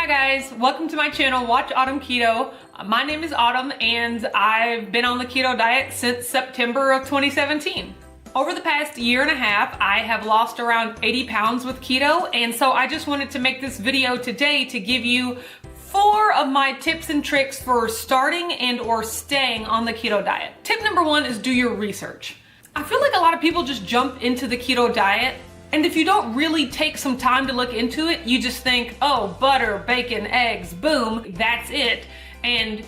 Hi guys, welcome to my channel, Watch Autumn Keto. My name is Autumn and I've been on the keto diet since September of 2017. Over the past year and a half, I have lost around 80 pounds with keto, and so I just wanted to make this video today to give you 4 of my tips and tricks for starting and or staying on the keto diet. Tip number 1 is do your research. I feel like a lot of people just jump into the keto diet, and if you don't really take some time to look into it, you just think, oh, butter, bacon, eggs, boom, that's it. And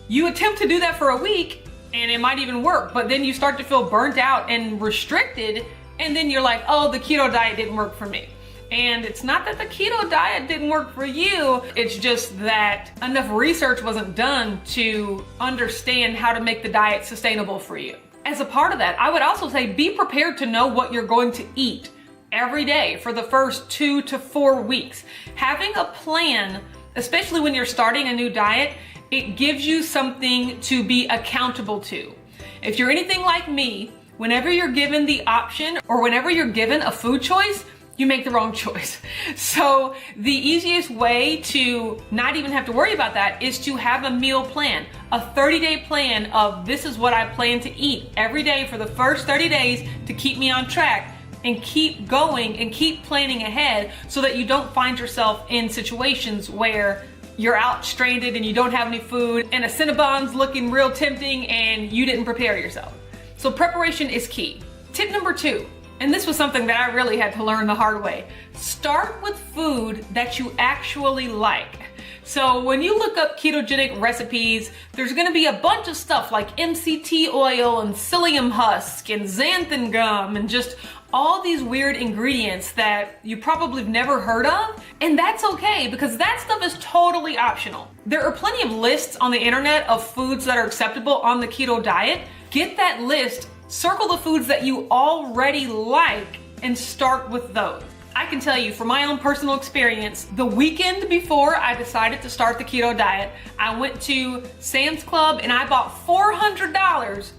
you attempt to do that for a week and it might even work, but then you start to feel burnt out and restricted, and then you're like, oh, the keto diet didn't work for me. And it's not that the keto diet didn't work for you, it's just that enough research wasn't done to understand how to make the diet sustainable for you. As a part of that, I would also say be prepared to know what you're going to eat every day for the first 2 to 4 weeks. Having a plan, especially when you're starting a new diet, it gives you something to be accountable to. If you're anything like me, whenever you're given the option or whenever you're given a food choice, you make the wrong choice. So the easiest way to not even have to worry about that is to have a meal plan, a 30-day plan of this is what I plan to eat every day for the first 30 days to keep me on track, and keep going and keep planning ahead so that you don't find yourself in situations where you're out stranded and you don't have any food and a Cinnabon's looking real tempting and you didn't prepare yourself. So preparation is key. Tip number 2, and this was something that I really had to learn the hard way. Start with food that you actually like. So when you look up ketogenic recipes, there's gonna be a bunch of stuff like MCT oil and psyllium husk and xanthan gum and just all these weird ingredients that you probably have never heard of. And that's okay, because that stuff is totally optional. There are plenty of lists on the internet of foods that are acceptable on the keto diet. Get that list, circle the foods that you already like, and start with those. I can tell you from my own personal experience, the weekend before I decided to start the keto diet, I went to Sam's Club and I bought $400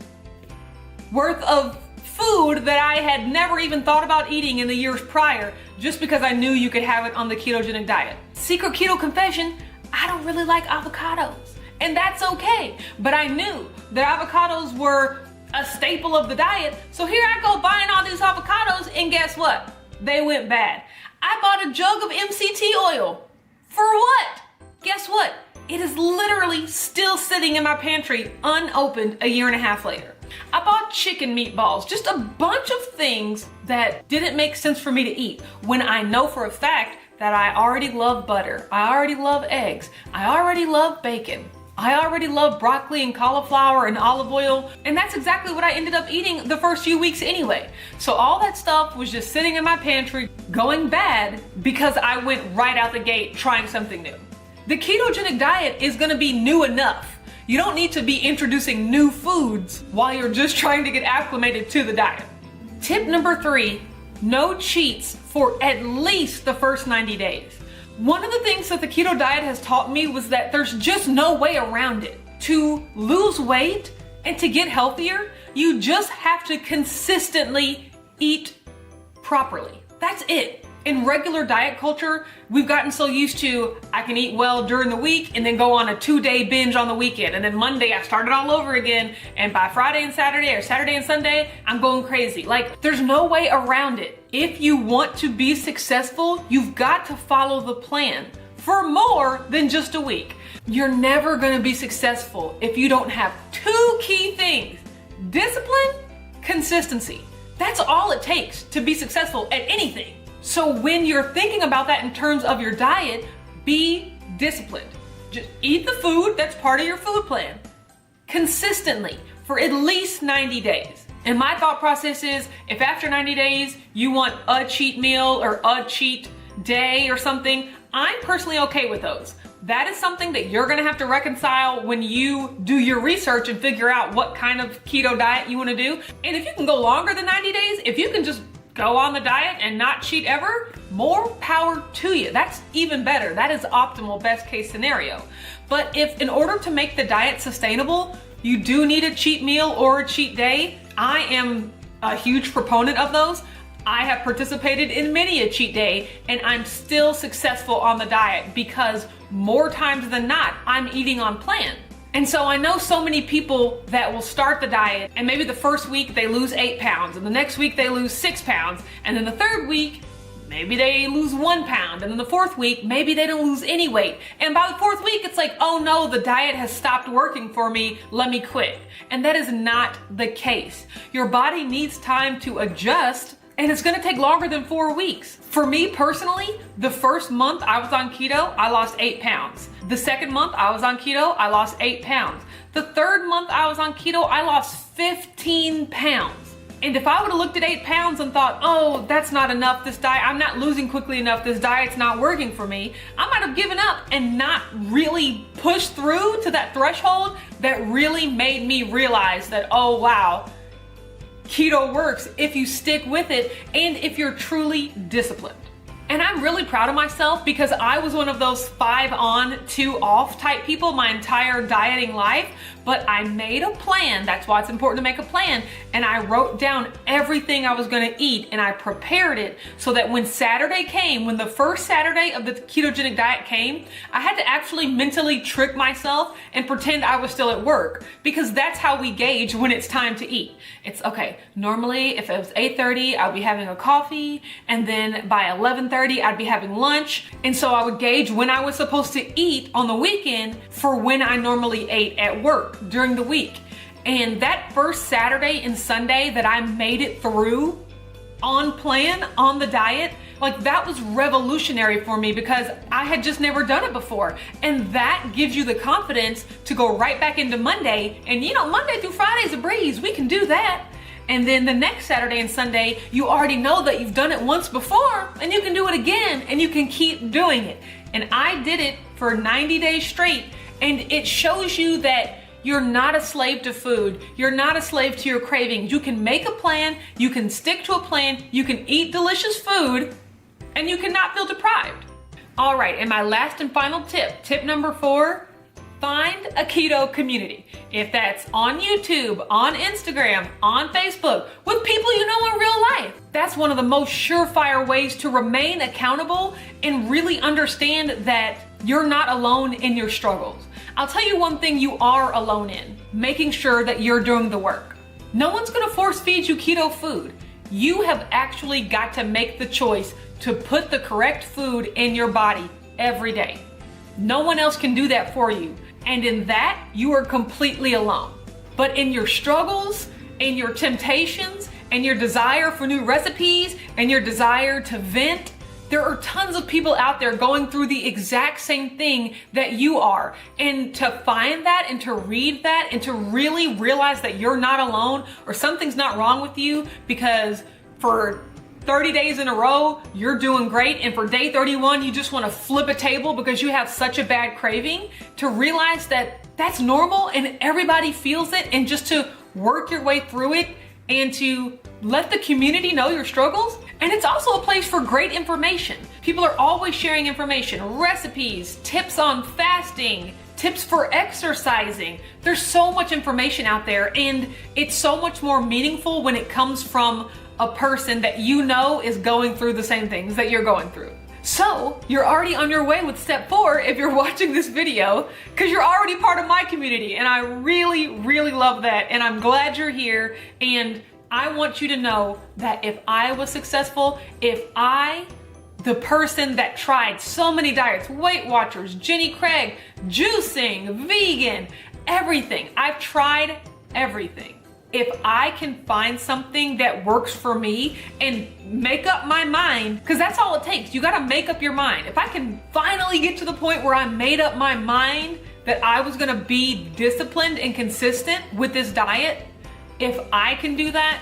worth of food that I had never even thought about eating in the years prior, just because I knew you could have it on the ketogenic diet. Secret keto confession, I don't really like avocados, and that's okay. But I knew that avocados were a staple of the diet, so here I go buying all these avocados, and guess what? They went bad. I bought a jug of MCT oil. For what? Guess what? It is literally still sitting in my pantry unopened a year and a half later. I bought chicken meatballs, just a bunch of things that didn't make sense for me to eat when I know for a fact that I already love butter, I already love eggs, I already love bacon, I already love broccoli and cauliflower and olive oil, and that's exactly what I ended up eating the first few weeks anyway. So all that stuff was just sitting in my pantry going bad because I went right out the gate trying something new. The ketogenic diet is gonna be new enough. You don't need to be introducing new foods while you're just trying to get acclimated to the diet. Tip number 3, no cheats for at least the first 90 days. One of the things that the keto diet has taught me was that there's just no way around it. To lose weight and to get healthier, you just have to consistently eat properly. That's it. In regular diet culture, we've gotten so used to, I can eat well during the week and then go on a 2-day binge on the weekend. And then Monday I start it all over again. And by Friday and Saturday or Saturday and Sunday, I'm going crazy. Like, there's no way around it. If you want to be successful, you've got to follow the plan for more than just a week. You're never gonna be successful if you don't have 2 key things: discipline, consistency. That's all it takes to be successful at anything. So when you're thinking about that in terms of your diet, be disciplined. Just eat the food that's part of your food plan consistently for at least 90 days. And my thought process is, if after 90 days you want a cheat meal or a cheat day or something, I'm personally okay with those. That is something that you're gonna have to reconcile when you do your research and figure out what kind of keto diet you wanna do. And if you can go longer than 90 days, if you can just go on the diet and not cheat ever, more power to you. That's even better. That is optimal, best case scenario. But if in order to make the diet sustainable, you do need a cheat meal or a cheat day, I am a huge proponent of those. I have participated in many a cheat day and I'm still successful on the diet because more times than not, I'm eating on plan. And so I know so many people that will start the diet and maybe the first week they lose 8 pounds and the next week they lose 6 pounds and then the third week maybe they lose 1 pound, and then the fourth week, maybe they don't lose any weight. And by the fourth week, it's like, oh no, the diet has stopped working for me, let me quit. And that is not the case. Your body needs time to adjust, and it's gonna take longer than 4 weeks. For me personally, the first month I was on keto, I lost 8 pounds. The second month I was on keto, I lost 8 pounds. The third month I was on keto, I lost 15 pounds. And if I would have looked at 8 pounds and thought, oh, that's not enough, this diet, I'm not losing quickly enough, this diet's not working for me, I might have given up and not really pushed through to that threshold that really made me realize that, oh wow, keto works if you stick with it and if you're truly disciplined. And I'm really proud of myself because I was one of those 5 on, 2 off type people my entire dieting life, but I made a plan. That's why it's important to make a plan. And I wrote down everything I was gonna eat and I prepared it so that when Saturday came, when the first Saturday of the ketogenic diet came, I had to actually mentally trick myself and pretend I was still at work, because that's how we gauge when it's time to eat. It's okay, normally if it was 8:30, I'd be having a coffee, and then by 11:30, I'd be having lunch. And so I would gauge when I was supposed to eat on the weekend for when I normally ate at work during the week. And that first Saturday and Sunday that I made it through on plan, on the diet, like that was revolutionary for me because I had just never done it before. And that gives you the confidence to go right back into Monday. And you know, Monday through Friday is a breeze. We can do that. And then the next Saturday and Sunday, you already know that you've done it once before and you can do it again and you can keep doing it. And I did it for 90 days straight. And it shows you that you're not a slave to food. You're not a slave to your cravings. You can make a plan, you can stick to a plan, you can eat delicious food, and you cannot feel deprived. All right, and my last and final tip number 4, find a keto community. If that's on YouTube, on Instagram, on Facebook, with people you know in real life. That's one of the most surefire ways to remain accountable and really understand that you're not alone in your struggles. I'll tell you one thing you are alone in, making sure that you're doing the work. No one's gonna force feed you keto food. You have actually got to make the choice to put the correct food in your body every day. No one else can do that for you. And in that, you are completely alone. But in your struggles, in your temptations, and your desire for new recipes, and your desire to vent, there are tons of people out there going through the exact same thing that you are. And to find that and to read that and to really realize that you're not alone or something's not wrong with you because for 30 days in a row, you're doing great. And for day 31, you just want to flip a table because you have such a bad craving, to realize that that's normal and everybody feels it, and just to work your way through it and to let the community know your struggles. And it's also a place for great information. People are always sharing information, recipes, tips on fasting, tips for exercising. There's so much information out there, and it's so much more meaningful when it comes from a person that you know is going through the same things that you're going through. So you're already on your way with step 4 if you're watching this video, because you're already part of my community, and I really, really love that, and I'm glad you're here. And I want you to know that if I was successful, if I, the person that tried so many diets, Weight Watchers, Jenny Craig, juicing, vegan, everything, I've tried everything. If I can find something that works for me and make up my mind, because that's all it takes. You gotta make up your mind. If I can finally get to the point where I made up my mind that I was gonna be disciplined and consistent with this diet, if I can do that,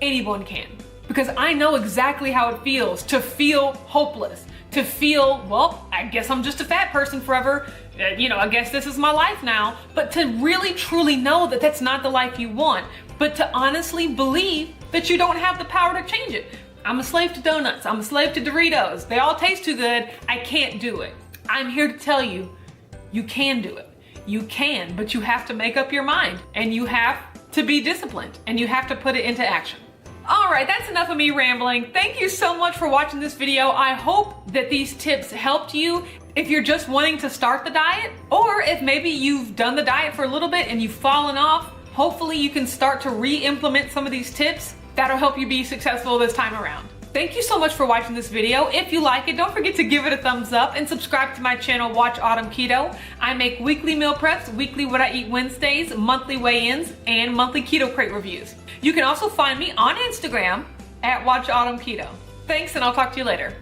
anyone can. Because I know exactly how it feels to feel hopeless, to feel, well, I guess I'm just a fat person forever. You know, I guess this is my life now. But to really truly know that that's not the life you want, but to honestly believe that you don't have the power to change it. I'm a slave to donuts. I'm a slave to Doritos. They all taste too good. I can't do it. I'm here to tell you, you can do it. You can, but you have to make up your mind, and you have to be disciplined, and you have to put it into action. Alright, that's enough of me rambling. Thank you so much for watching this video. I hope that these tips helped you if you're just wanting to start the diet, or if maybe you've done the diet for a little bit and you've fallen off. Hopefully you can start to re-implement some of these tips. That'll help you be successful this time around. Thank you so much for watching this video. If you like it, don't forget to give it a thumbs up and subscribe to my channel, Watch Autumn Keto. I make weekly meal preps, weekly what I eat Wednesdays, monthly weigh-ins, and monthly keto crate reviews. You can also find me on Instagram at Watch Autumn Keto. Thanks, and I'll talk to you later.